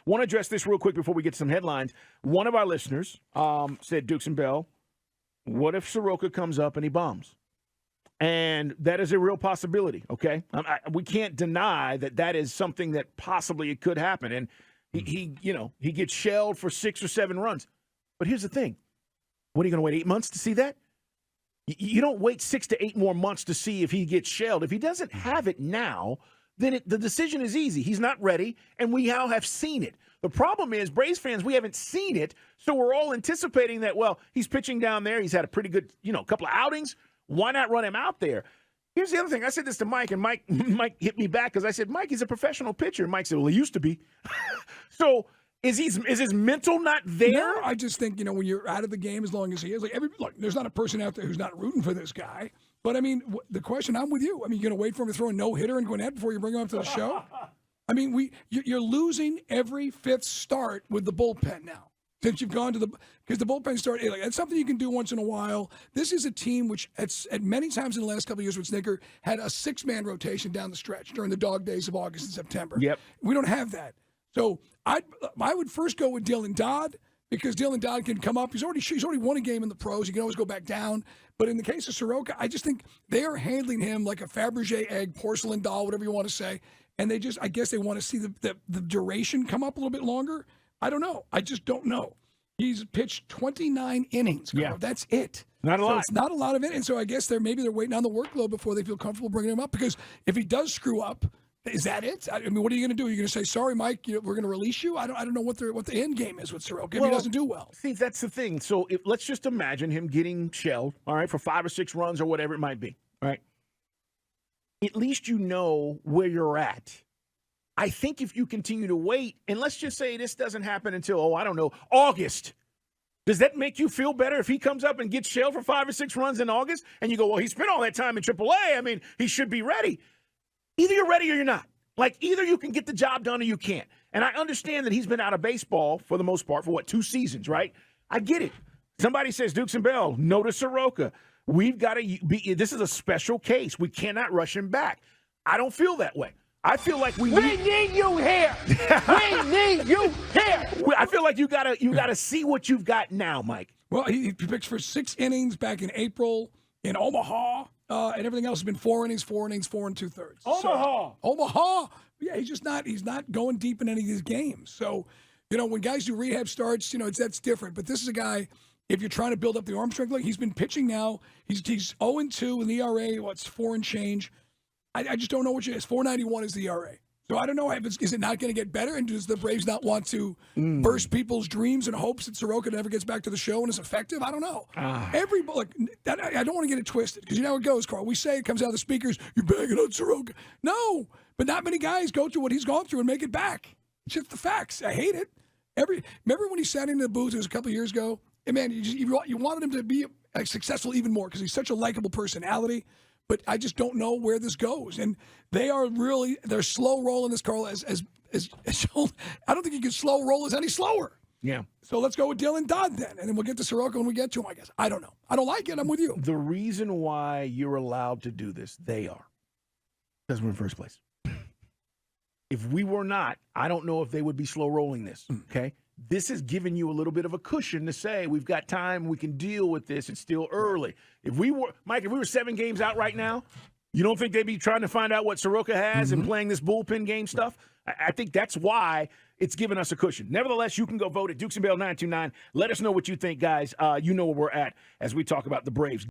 Want to address this real quick before we get to some headlines. One of our listeners said, Dukes and Bell, what if Soroka comes up and he bombs? And that is a real possibility, okay? We can't deny that that is something that possibly it could happen. And he gets shelled for 6 or 7 runs. But here's the thing. What, are you going to wait 8 months to see that? You don't wait 6 to 8 more months to see if he gets shelled. If he doesn't have it now, then the decision is easy. He's not ready, and we now have seen it. The problem is, Braves fans, we haven't seen it, so we're all anticipating that, well, he's pitching down there. He's had a pretty good, couple of outings. Why not run him out there? Here's the other thing. I said this to Mike, and Mike hit me back because I said, Mike, he's a professional pitcher. And Mike said, well, he used to be. So is his mental not there? No, I just think, when you're out of the game as long as he is, look, there's not a person out there who's not rooting for this guy. But, I mean, the question, I'm with you. I mean, you're going to wait for him to throw a no-hitter in Gwinnett before you bring him up to the show? I mean, you're losing every 5th start with the bullpen now. Since you've gone to because the bullpen started, it's something you can do once in a while. This is a team which, at many times in the last couple of years with Snicker, had a 6-man rotation down the stretch during the dog days of August and September. Yep. We don't have that. So I would first go with Dylan Dodd because Dylan Dodd can come up. He's already won a game in the pros. He can always go back down. But in the case of Soroka, I just think they are handling him like a Fabergé egg, porcelain doll, whatever you want to say. And I guess they want to see the duration come up a little bit longer. I don't know. I just don't know. He's pitched 29 innings. Yeah. That's it. Not a lot. It's not a lot of it. And so I guess they're waiting on the workload before they feel comfortable bringing him up. Because if he does screw up, is that it? I mean, what are you going to do? Are you going to say, sorry, Mike, we're going to release you? I don't know what the end game is with Soroka if he doesn't do well. See, that's the thing. So let's just imagine him getting shelled, all right, for 5 or 6 runs or whatever it might be, all right? At least you know where you're at. I think if you continue to wait, and let's just say this doesn't happen until, August. Does that make you feel better if he comes up and gets shelled for 5 or 6 runs in August? And you go, well, he spent all that time in AAA. I mean, he should be ready. Either you're ready or you're not. Either you can get the job done or you can't. And I understand that he's been out of baseball for the most part for, 2 seasons, right? I get it. Somebody says, Dukes and Bell, no to Soroka. We've got to be – this is a special case. We cannot rush him back. I don't feel that way. I feel like we need you here. We need you here. I feel like you gotta see what you've got now, Mike. Well, he pitched for 6 innings back in April in Omaha, and everything else has been 4 innings, 4 and 2/3. Omaha. Yeah, he's not going deep in any of these games. So, when guys do rehab starts, that's different. But this is a guy. If you're trying to build up the arm strength, he's been pitching now. He's 0-2 in the ERA. What's 4 and change. I just don't know what it is. 4.91 is the ERA. So I don't know. Is it not going to get better? And does the Braves not want to burst people's dreams and hopes that Soroka never gets back to the show and is effective? I don't know. I don't want to get it twisted because you know how it goes, Carl. We say it comes out of the speakers, you're bagging on Soroka. No, but not many guys go through what he's gone through and make it back. It's just the facts. I hate it. Remember when he sat in the booth, it was a couple of years ago? And man, you wanted him to be successful even more because he's such a likable personality. But I just don't know where this goes. And they're slow rolling this, Carl, as I don't think you can slow roll as any slower. Yeah. So let's go with Dylan Dodd then. And then we'll get to Soroka when we get to him, I guess. I don't know. I don't like it. I'm with you. The reason why you're allowed to do this, they are. Because we're in first place. If we were not, I don't know if they would be slow rolling this. Okay? This is giving you a little bit of a cushion to say we've got time, we can deal with this. It's still early. If we were 7 games out right now, you don't think they'd be trying to find out what Soroka has and playing this bullpen game stuff? I think that's why it's given us a cushion. Nevertheless, you can go vote at Dukes and Bell 929. Let us know what you think, guys. You know where we're at as we talk about the Braves.